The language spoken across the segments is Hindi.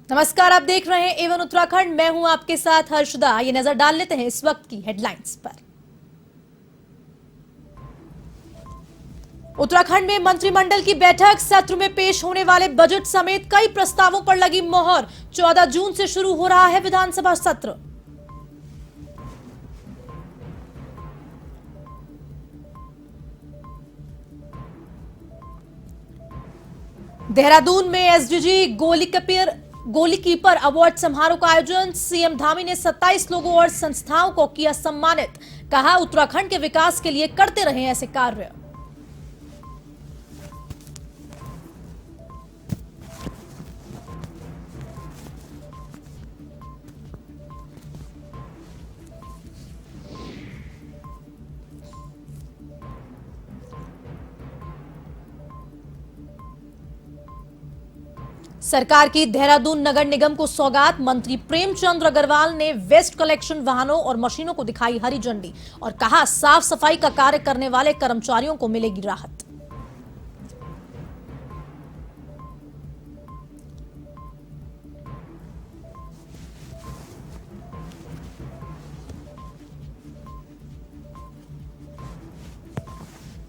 नमस्कार, आप देख रहे हैं एवन उत्तराखंड। मैं हूं आपके साथ हर्षदा। ये नजर डाल लेते हैं इस वक्त की हेडलाइंस पर। उत्तराखंड में मंत्रिमंडल की बैठक, सत्र में पेश होने वाले बजट समेत कई प्रस्तावों पर लगी मोहर। 14 जून से शुरू हो रहा है विधानसभा सत्र। देहरादून में एसडीजी गोलकीपर अवार्ड समारोह का आयोजन। सीएम धामी ने 27 लोगों और संस्थाओं को किया सम्मानित। कहा, उत्तराखंड के विकास के लिए करते रहें ऐसे कार्य। सरकार की देहरादून नगर निगम को सौगात। मंत्री प्रेमचंद अग्रवाल ने वेस्ट कलेक्शन वाहनों और मशीनों को दिखाई हरी झंडी और कहा, साफ सफाई का कार्य करने वाले कर्मचारियों को मिलेगी राहत।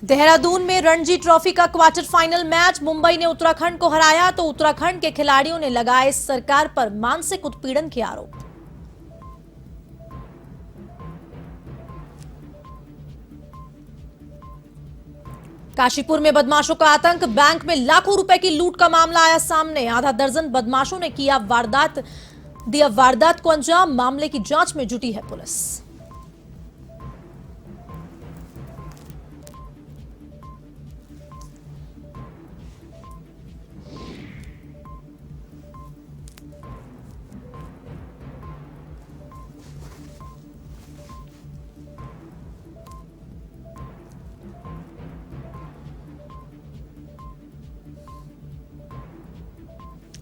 देहरादून में रणजी ट्रॉफी का क्वार्टर फाइनल मैच। मुंबई ने उत्तराखंड को हराया तो उत्तराखंड के खिलाड़ियों ने लगाए सरकार पर मानसिक उत्पीड़न के आरोप। काशीपुर में बदमाशों का आतंक। बैंक में लाखों रुपए की लूट का मामला आया सामने। आधा दर्जन बदमाशों ने दिया वारदात को अंजाम। मामले की जांच में जुटी है पुलिस।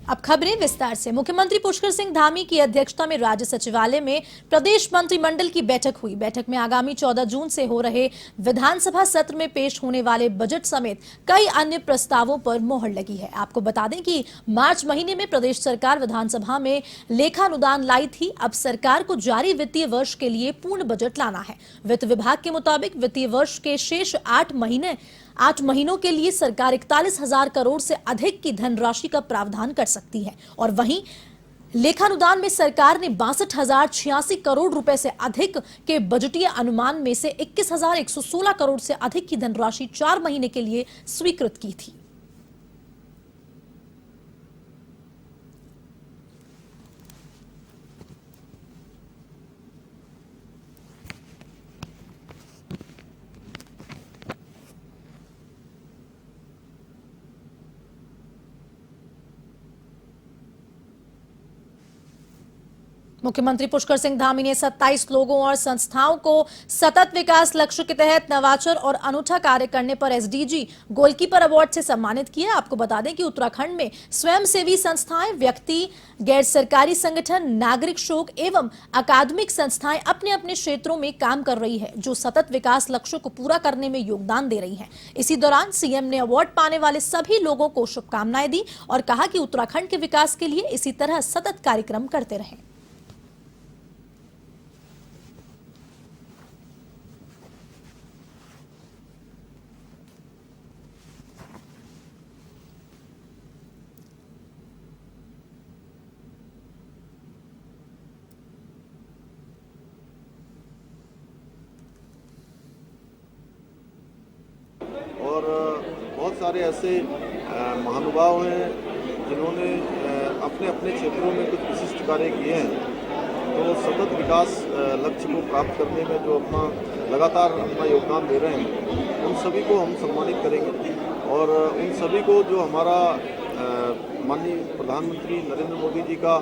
अब खबरें विस्तार से। मुख्यमंत्री पुष्कर सिंह धामी की अध्यक्षता में राज्य सचिवालय में प्रदेश मंत्रिमंडल की बैठक हुई। बैठक में आगामी 14 जून से हो रहे विधानसभा सत्र में पेश होने वाले बजट समेत कई अन्य प्रस्तावों पर मोहर लगी है। आपको बता दें कि मार्च महीने में प्रदेश सरकार विधानसभा में लेखानुदान लाई थी। अब सरकार को जारी वित्तीय वर्ष के लिए पूर्ण बजट लाना है। वित्त विभाग के मुताबिक वित्तीय वर्ष के शेष 8 महीनों के लिए सरकार 41,000 करोड़ से अधिक की धनराशि का प्रावधान कर सकती है और वहीं लेखानुदान में सरकार ने 62,086 करोड़ रुपए से अधिक के बजटीय अनुमान में से 21,116 करोड़ से अधिक की धनराशि 4 महीने के लिए स्वीकृत की थी। मुख्यमंत्री पुष्कर सिंह धामी ने 27 लोगों और संस्थाओं को सतत विकास लक्ष्य के तहत नवाचार और अनूठा कार्य करने पर एसडीजी गोलकीपर अवार्ड से सम्मानित किया। आपको बता दें कि उत्तराखंड में स्वयंसेवी संस्थाएं, व्यक्ति, गैर सरकारी संगठन, नागरिक शोक एवं अकादमिक संस्थाएं अपने अपने क्षेत्रों में काम कर रही है, जो सतत विकास लक्ष्यों को पूरा करने में योगदान दे रही है। इसी दौरान सीएम ने अवार्ड पाने वाले सभी लोगों को शुभकामनाएं दी और कहा कि उत्तराखंड के विकास के लिए इसी तरह सतत कार्यक्रम करते रहें। और बहुत सारे ऐसे महानुभाव हैं जिन्होंने अपने अपने क्षेत्रों में कुछ विशिष्ट कार्य किए हैं। तो सतत विकास लक्ष्य को प्राप्त करने में जो लगातार अपना योगदान दे रहे हैं, उन सभी को हम सम्मानित करेंगे और उन सभी को जो हमारा माननीय प्रधानमंत्री नरेंद्र मोदी जी का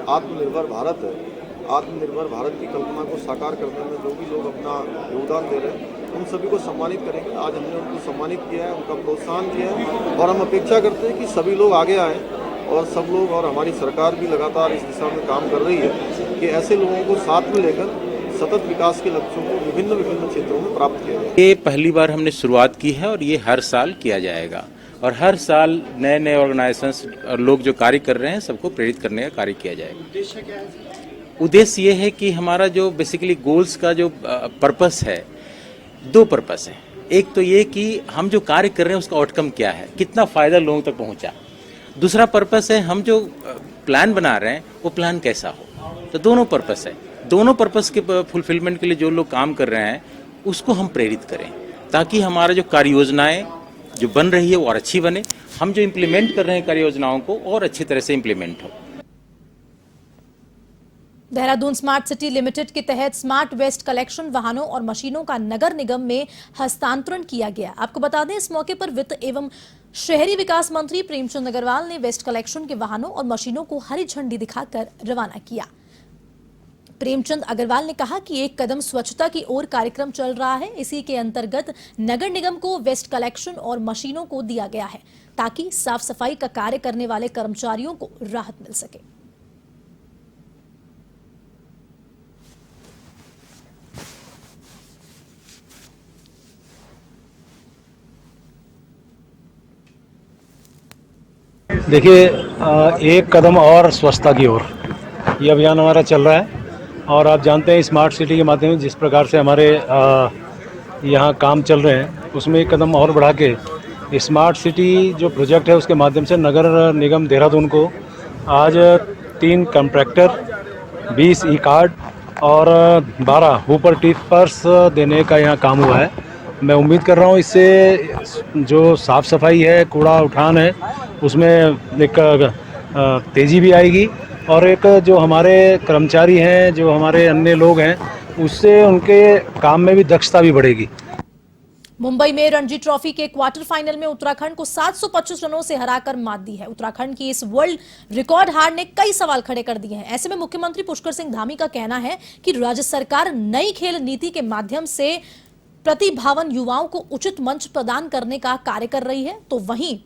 आत्मनिर्भर भारत है, आत्मनिर्भर भारत की कल्पना को साकार करने में जो भी लोग अपना योगदान दे रहे हैं, उन सभी को सम्मानित करेंगे। आज हमने उनको सम्मानित किया है, उनका प्रोत्साहन किया है और हम अपेक्षा करते हैं कि सभी लोग आगे आएँ और सब लोग और हमारी सरकार भी लगातार इस दिशा में काम कर रही है कि ऐसे लोगों को साथ में लेकर सतत विकास के लक्ष्यों को विभिन्न क्षेत्रों में प्राप्त किया जाए। ये पहली बार हमने शुरुआत की है और ये हर साल किया जाएगा और हर साल नए नए ऑर्गेनाइजेशंस और लोग जो कार्य कर रहे हैं सबको प्रेरित करने का कार्य किया जाएगा। उद्देश्य क्या है? उद्देश्य ये है कि हमारा जो बेसिकली गोल्स का जो पर्पस है, दो पर्पस है। एक तो ये कि हम जो कार्य कर रहे हैं उसका आउटकम क्या है, कितना फ़ायदा लोगों तक पहुंचा। दूसरा पर्पस है हम जो प्लान बना रहे हैं वो प्लान कैसा हो। तो दोनों पर्पस है। दोनों पर्पस के फुलफिलमेंट के लिए जो लोग काम कर रहे हैं उसको हम प्रेरित करें, ताकि हमारा जो कार्य योजनाएँ जो बन रही है वो और अच्छी बने, हम जो इम्प्लीमेंट कर रहे हैं कार्य योजनाओं को और अच्छी तरह से इम्प्लीमेंट हो। देहरादून स्मार्ट सिटी लिमिटेड के तहत स्मार्ट वेस्ट कलेक्शन वाहनों और मशीनों का नगर निगम में हस्तांतरण किया गया। आपको बता दें, इस मौके पर वित्त एवं शहरी विकास मंत्री प्रेमचंद अग्रवाल ने वेस्ट कलेक्शन के वाहनों और मशीनों को हरी झंडी दिखाकर रवाना किया। प्रेमचंद अग्रवाल ने कहा कि एक कदम स्वच्छता की ओर कार्यक्रम चल रहा है। इसी के अंतर्गत नगर निगम को वेस्ट कलेक्शन और मशीनों को दिया गया है, ताकि साफ सफाई का कार्य करने वाले कर्मचारियों को राहत मिल सके। देखिए, एक कदम और स्वच्छता की ओर ये अभियान हमारा चल रहा है। और आप जानते हैं स्मार्ट सिटी के माध्यम से जिस प्रकार से हमारे यहाँ काम चल रहे हैं, उसमें एक कदम और बढ़ा के स्मार्ट सिटी जो प्रोजेक्ट है उसके माध्यम से नगर निगम देहरादून को आज 3 कॉन्ट्रैक्टर, 20 ई कार्ड और 12 हुपर टिपर्स देने का यहाँ काम हुआ है। मैं उम्मीद कर रहा हूँ इससे जो साफ़ सफाई है, कूड़ा उठान है, उसमें एक तेज़ी भी आएगी और एक जो हमारे कर्मचारी हैं, जो हमारे अन्य लोग हैं, उससे उनके काम में भी दक्षता भी बढ़ेगी। मुंबई में रणजी ट्रॉफी के क्वार्टर फाइनल में उत्तराखंड को 725 रनों से हराकर मात दी है। उत्तराखंड की इस वर्ल्ड रिकॉर्ड हार ने कई सवाल खड़े कर दिए हैं। ऐसे में मुख्यमंत्री पुष्कर सिंह धामी का कहना है कि राज्य सरकार नई खेल नीति के माध्यम से प्रतिभावान युवाओं को उचित मंच प्रदान करने का कार्य कर रही है, तो वहीं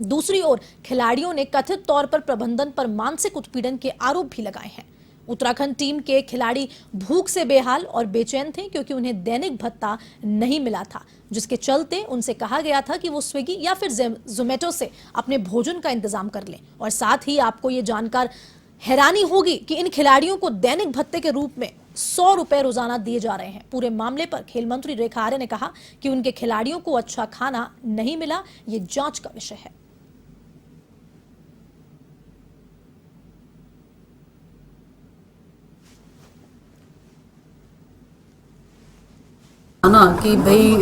दूसरी ओर खिलाड़ियों ने कथित तौर पर प्रबंधन पर मानसिक उत्पीड़न के आरोप भी लगाए हैं। उत्तराखंड टीम के खिलाड़ी भूख से बेहाल और बेचैन थे, क्योंकि उन्हें दैनिक भत्ता नहीं मिला था, जिसके चलते उनसे कहा गया था कि वो स्विगी या फिर जोमेटो से अपने भोजन का इंतजाम कर लें। और साथ ही आपको ये जानकर हैरानी होगी कि इन खिलाड़ियों को दैनिक भत्ते के रूप में 100 रुपए रोजाना दिए जा रहे हैं। पूरे मामले पर खेल मंत्री रेखा आर्य ने कहा कि उनके खिलाड़ियों को अच्छा खाना नहीं मिला, ये जांच का विषय है। ना कि भाई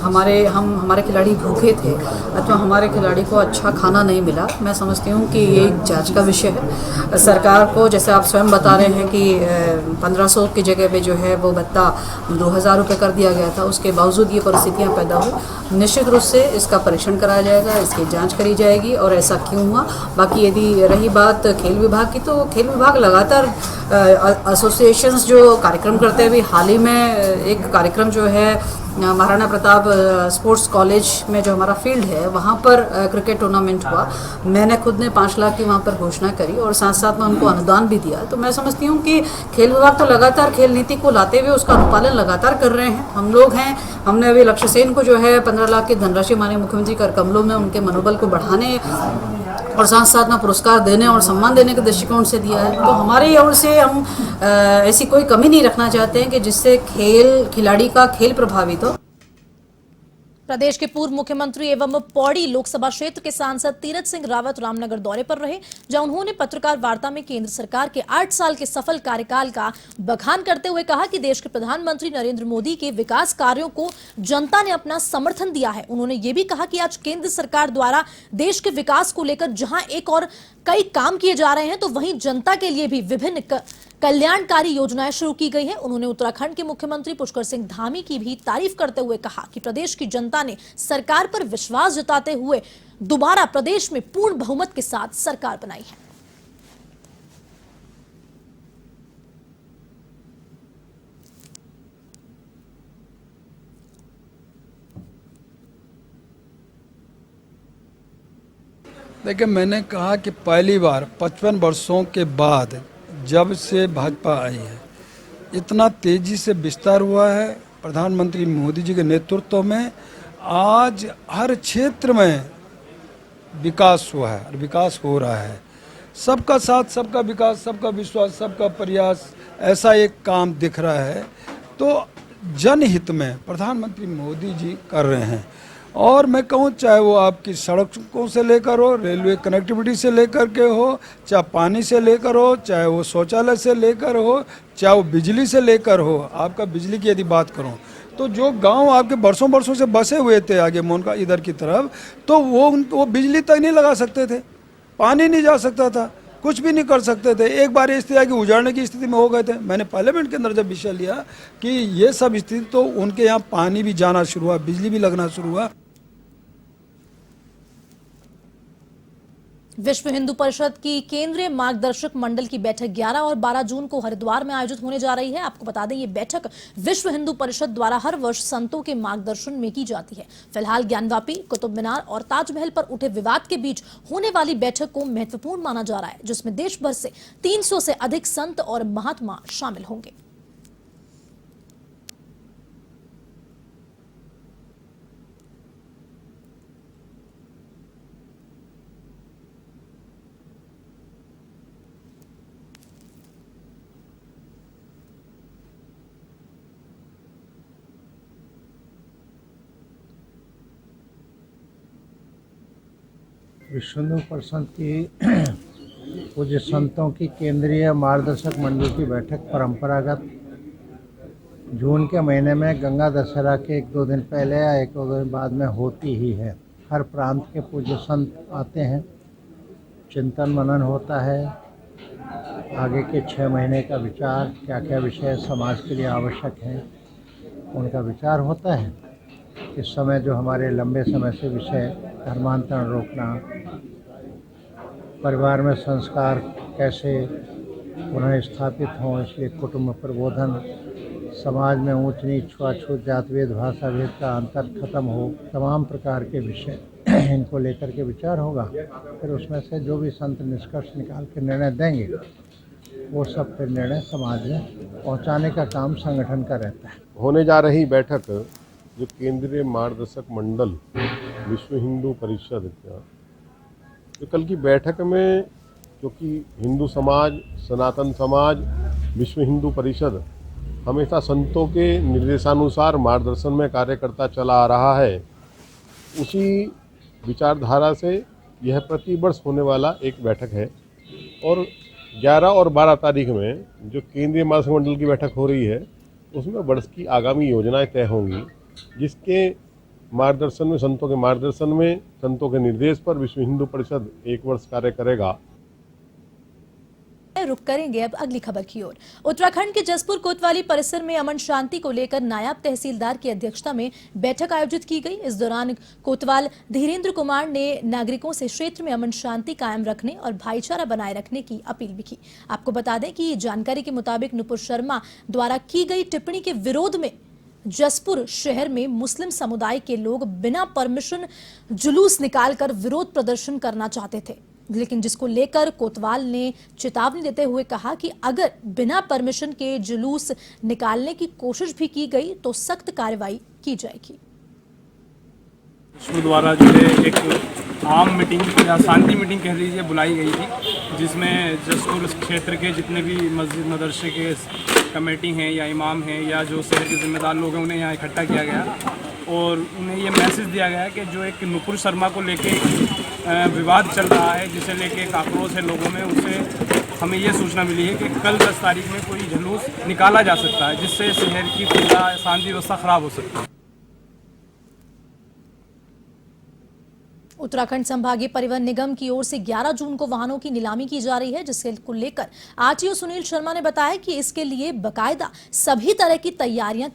हमारे खिलाड़ी भूखे थे अथवा हमारे खिलाड़ी को अच्छा खाना नहीं मिला। मैं समझती हूँ कि ये एक जांच का विषय है। सरकार को, जैसे आप स्वयं बता रहे हैं कि 1500 की जगह पे जो है वो भत्ता 2000 रुपये कर दिया गया था, उसके बावजूद ये परिस्थितियाँ पैदा हुई। निश्चित रूप से इसका परीक्षण कराया जाएगा, इसकी जाँच करी जाएगी और ऐसा क्यों हुआ। बाकी यदि रही बात खेल विभाग की, तो खेल विभाग लगातार एसोसिएशंस जो कार्यक्रम करते हुए, हाल ही में एक कार्यक्रम जो है महाराणा प्रताप स्पोर्ट्स कॉलेज में जो हमारा फील्ड है वहाँ पर क्रिकेट टूर्नामेंट हुआ। मैंने खुद ने 5 लाख की वहाँ पर घोषणा करी और साथ साथ में उनको अनुदान भी दिया। तो मैं समझती हूँ कि खेल विभाग तो लगातार खेल नीति को लाते हुए उसका अनुपालन लगातार कर रहे हैं। हम लोग हैं, हमने अभी लक्ष्य सेन को जो है 15 लाख की धनराशि माननीय मुख्यमंत्री कर कमलों में उनके मनोबल को बढ़ाने और साथ साथ में पुरस्कार देने और सम्मान देने के दृष्टिकोण से दिया है। तो हमारी ओर से हम ऐसी कोई कमी नहीं रखना चाहते हैं कि जिससे खिलाड़ी का खेल प्रभावित हो। प्रदेश के पूर्व मुख्यमंत्री एवं पौड़ी लोकसभा क्षेत्र के सांसद तीरथ सिंह रावत रामनगर दौरे पर रहे, जहां उन्होंने पत्रकार वार्ता में केंद्र सरकार के 8 साल के सफल कार्यकाल का बखान करते हुए कहा कि देश के प्रधानमंत्री नरेंद्र मोदी के विकास कार्यों को जनता ने अपना समर्थन दिया है। उन्होंने ये भी कहा कि आज केंद्र सरकार द्वारा देश के विकास को लेकर जहां एक और कई काम किए जा रहे हैं, तो वहीं जनता के लिए भी विभिन्न कल्याणकारी योजनाएं शुरू की गई हैं। उन्होंने उत्तराखंड के मुख्यमंत्री पुष्कर सिंह धामी की भी तारीफ करते हुए कहा कि प्रदेश की जनता ने सरकार पर विश्वास जताते हुए दोबारा प्रदेश में पूर्ण बहुमत के साथ सरकार बनाई है। देखिए, मैंने कहा कि पहली बार 55 वर्षों के बाद जब से भाजपा आई है, इतना तेजी से विस्तार हुआ है प्रधानमंत्री मोदी जी के नेतृत्व में। आज हर क्षेत्र में विकास हुआ है और विकास हो रहा है। सबका साथ, सबका विकास, सबका विश्वास, सबका प्रयास, ऐसा एक काम दिख रहा है। तो जनहित में प्रधानमंत्री मोदी जी कर रहे हैं। और मैं कहूँ, चाहे वो आपकी सड़कों से लेकर हो, रेलवे कनेक्टिविटी से लेकर के हो, चाहे पानी से लेकर हो, चाहे वो शौचालय से लेकर हो, चाहे वो बिजली से लेकर हो। आपका बिजली की यदि बात करूँ तो जो गांव आपके बरसों बरसों से बसे हुए थे आगे मोनका इधर की तरफ, तो वो बिजली तक नहीं लगा सकते थे, पानी नहीं जा सकता था, कुछ भी नहीं कर सकते थे। एक बार इस तरह की उजाड़ने की स्थिति में हो गए थे। मैंने पार्लियामेंट के अंदर जब विषय लिया कि ये सब स्थिति, तो उनके यहाँ पानी भी जाना शुरू हुआ, बिजली भी लगना शुरू हुआ। विश्व हिंदू परिषद की केंद्रीय मार्गदर्शक मंडल की बैठक 11 और 12 जून को हरिद्वार में आयोजित होने जा रही है। आपको बता दें, ये बैठक विश्व हिंदू परिषद द्वारा हर वर्ष संतों के मार्गदर्शन में की जाती है। फिलहाल ज्ञानवापी, कुतुब मीनार और ताजमहल पर उठे विवाद के बीच होने वाली बैठक को महत्वपूर्ण माना जा रहा है, जिसमें देश भर से 300 से अधिक संत और महात्मा शामिल होंगे। विश्व हिंदू परिषद की पूज्य संतों की केंद्रीय मार्गदर्शक मंडल की बैठक परंपरागत जून के महीने में गंगा दशहरा के 1-2 दिन पहले या 1-2 दिन बाद में होती ही है। हर प्रांत के पूज्य संत आते हैं, चिंतन मनन होता है, आगे के 6 महीने का विचार, क्या क्या विषय समाज के लिए आवश्यक हैं उनका विचार होता है। इस समय जो हमारे लंबे समय से विषय धर्मांतरण रोकना, परिवार में संस्कार कैसे पुनः स्थापित हों, इसलिए कुटुंब प्रबोधन, समाज में ऊंच नीच, छुआछूत, जातिभेद, भाषा भेद का अंतर खत्म हो, तमाम प्रकार के विषय इनको लेकर के विचार होगा। फिर उसमें से जो भी संत निष्कर्ष निकाल के निर्णय देंगे, वो सब फिर निर्णय समाज में पहुंचाने का काम संगठन का रहता है। होने जा रही बैठक जो केंद्रीय मार्गदर्शक मंडल विश्व हिंदू परिषद का, तो कल की बैठक में, क्योंकि हिंदू समाज, सनातन समाज, विश्व हिंदू परिषद हमेशा संतों के निर्देशानुसार मार्गदर्शन में कार्य करता चला आ रहा है, उसी विचारधारा से यह प्रतिवर्ष होने वाला एक बैठक है। और 11 और 12 तारीख में जो केंद्रीय मार्गदर्शक मंडल की बैठक हो रही है, उसमें वर्ष की आगामी योजनाएं तय होंगी, जिसके मार्गदर्शन में, संतों के मार्गदर्शन में, संतों के निर्देश पर विश्व हिंदू परिषद 1 वर्ष कार्य करेगा। रुक करेंगे अब अगली खबर की ओर। उत्तराखंड के जसपुर कोतवाली परिसर में अमन शांति को लेकर नायब तहसीलदार की अध्यक्षता में बैठक आयोजित की गई। इस दौरान कोतवाल धीरेन्द्र कुमार ने नागरिकों से क्षेत्र में अमन शांति कायम रखने और भाईचारा बनाए रखने की अपील भी की। आपको बता दें कि जानकारी के मुताबिक नुपुर शर्मा द्वारा की गई टिप्पणी के विरोध में जसपुर शहर में मुस्लिम समुदाय के लोग बिना परमिशन जुलूस निकालकर विरोध प्रदर्शन करना चाहते थे, लेकिन जिसको लेकर कोतवाल ने चेतावनी देते हुए कहा कि अगर बिना परमिशन के जुलूस निकालने की कोशिश भी की गई तो सख्त कार्रवाई की जाएगी। विष्णु द्वारा जो है एक आम मीटिंग या शांति मीटिंग कह लीजिए बुलाई गई थी, जिसमें जसपुर क्षेत्र के जितने भी मस्जिद मदरसे के कमेटी हैं या इमाम हैं या जो शहर के जिम्मेदार लोग हैं, उन्हें यहाँ इकट्ठा किया गया और उन्हें ये मैसेज दिया गया कि जो एक नुपुर शर्मा को लेके विवाद चल रहा है, जिसे लेके एक आक्रोश है लोगों में, उससे हमें ये सूचना मिली है कि कल 10 तारीख में कोई जुलूस निकाला जा सकता है, जिससे शहर की पूरा शांति व्यवस्था खराब हो सकती है। उत्तराखंड संभागीय परिवहन निगम की ओर से 11 जून को वाहनों की नीलामी की जा रही है, जिसके को लेकर आरटीओ सुनील शर्मा ने बताया कि इसके लिए बकायदा सभी तरह की तैयारियां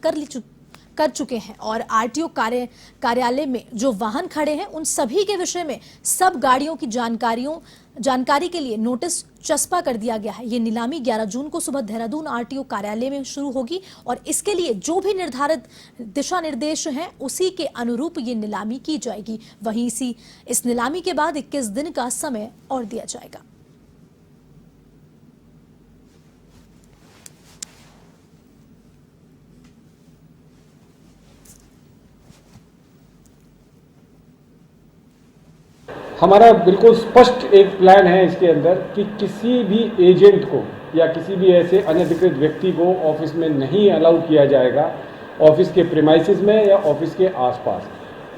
कर चुके हैं और आरटीओ कार्यालय में जो वाहन खड़े हैं उन सभी के विषय में सब गाड़ियों की जानकारी के लिए नोटिस चस्पा कर दिया गया है। ये नीलामी 11 जून को सुबह देहरादून आरटीओ कार्यालय में शुरू होगी और इसके लिए जो भी निर्धारित दिशा निर्देश हैं उसी के अनुरूप ये नीलामी की जाएगी। वहीं इस नीलामी के बाद 21 दिन का समय और दिया जाएगा। हमारा बिल्कुल स्पष्ट एक प्लान है इसके अंदर कि किसी भी एजेंट को या किसी भी ऐसे अनधिकृत व्यक्ति को ऑफिस में नहीं अलाउ किया जाएगा, ऑफिस के प्रीमाइसेस में या ऑफिस के आसपास।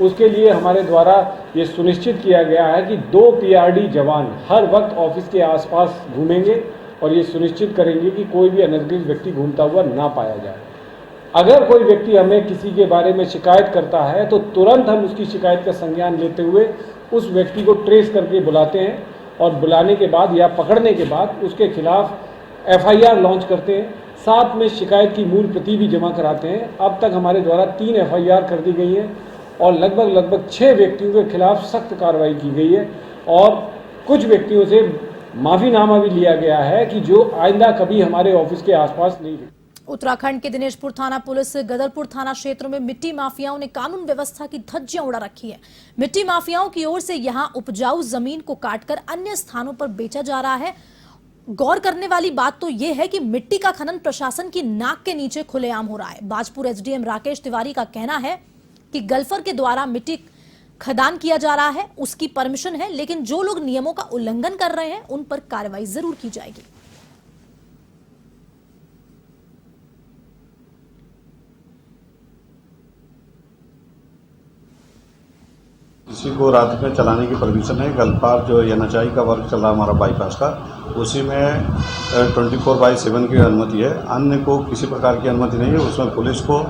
उसके लिए हमारे द्वारा ये सुनिश्चित किया गया है कि 2 PRD जवान हर वक्त ऑफिस के आसपास घूमेंगे और ये सुनिश्चित करेंगे कि कोई भी अनधिकृत व्यक्ति घूमता हुआ ना पाया जाए। अगर कोई व्यक्ति हमें किसी के बारे में शिकायत करता है तो तुरंत हम उसकी शिकायत का संज्ञान लेते हुए उस व्यक्ति को ट्रेस करके बुलाते हैं और बुलाने के बाद या पकड़ने के बाद उसके खिलाफ FIR लॉन्च करते हैं, साथ में शिकायत की मूल प्रति भी जमा कराते हैं। अब तक हमारे द्वारा 3 FIR कर दी गई है और लगभग 6 व्यक्तियों के खिलाफ सख्त कार्रवाई की गई है और कुछ व्यक्तियों से माफ़ीनामा भी लिया गया है कि जो आइंदा कभी हमारे ऑफिस के आसपास नहीं रहे। उत्तराखंड के दिनेशपुर थाना पुलिस गदरपुर थाना क्षेत्रों में मिट्टी माफियाओं ने कानून व्यवस्था की धज्जियां उड़ा रखी है। मिट्टी माफियाओं की ओर से यहां उपजाऊ जमीन को काटकर अन्य स्थानों पर बेचा जा रहा है। गौर करने वाली बात तो यह है कि मिट्टी का खनन प्रशासन की नाक के नीचे खुलेआम हो रहा है। बाजपुर SDM राकेश तिवारी का कहना है कि गल्फर के द्वारा मिट्टी खदान किया जा रहा है, उसकी परमिशन है, लेकिन जो लोग नियमों का उल्लंघन कर रहे हैं उन पर कार्रवाई जरूर की जाएगी। किसी को रात में चलाने की परमिशन है। गलपार जो NHI का वर्क चल रहा है हमारा बाईपास का, उसी में 24/7 की अनुमति है। अन्य को किसी प्रकार की अनुमति नहीं है। उसमें पुलिस को,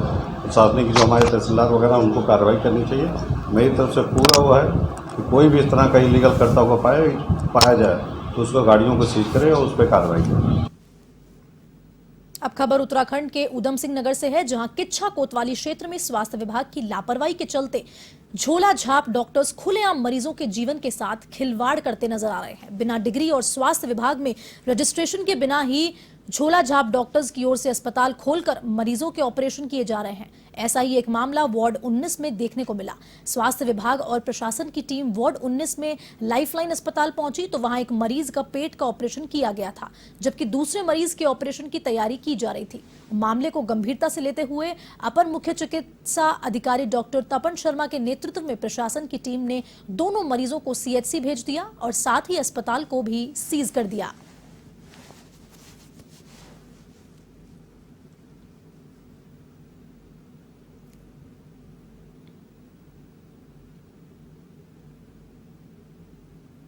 प्रशासनिक जो हमारे तहसीलदार वगैरह उनको कार्रवाई करनी चाहिए। मेरी तरफ से पूरा हुआ है कि कोई भी इस तरह का इलीगल करता हुआ पाया जाए तो उसको गाड़ियों को सीज करें और उस पर कार्रवाई करें। अब खबर उत्तराखंड के उधम सिंह नगर से है, जहां किच्छा कोतवाली क्षेत्र में स्वास्थ्य विभाग की लापरवाही के चलते झोला झाप डॉक्टर्स खुलेआम मरीजों के जीवन के साथ खिलवाड़ करते नजर आ रहे हैं। बिना डिग्री और स्वास्थ्य विभाग में रजिस्ट्रेशन के बिना ही झोला झाप डॉक्टर्स की ओर से अस्पताल खोलकर मरीजों के ऑपरेशन किए जा रहे हैं। ऐसा ही एक मामला वार्ड 19 में देखने को मिला। स्वास्थ्य विभाग और प्रशासन की टीम वार्ड 19 में लाइफलाइन अस्पताल पहुंची तो वहां एक मरीज का पेट का ऑपरेशन किया गया था, जबकि दूसरे मरीज के ऑपरेशन की तैयारी की जा रही थी। मामले को गंभीरता से लेते हुए अपर मुख्य चिकित्सा अधिकारी डॉक्टर तपन शर्मा के नेतृत्व में प्रशासन की टीम ने दोनों मरीजों को CHC भेज दिया और साथ ही अस्पताल को भी सीज कर दिया।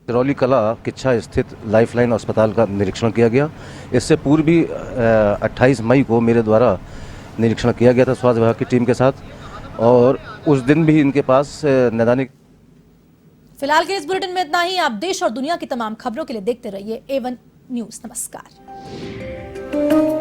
सिरौली कला किच्छा स्थित लाइफलाइन अस्पताल का निरीक्षण किया गया। इससे पूर्व भी 28 मई को मेरे द्वारा निरीक्षण किया गया था स्वास्थ्य विभाग की टीम के साथ और उस दिन भी इनके पास नैदानिक। फिलहाल के इस बुलेटिन में इतना ही। आप देश और दुनिया की तमाम खबरों के लिए देखते रहिए A1 न्यूज़। नमस्कार।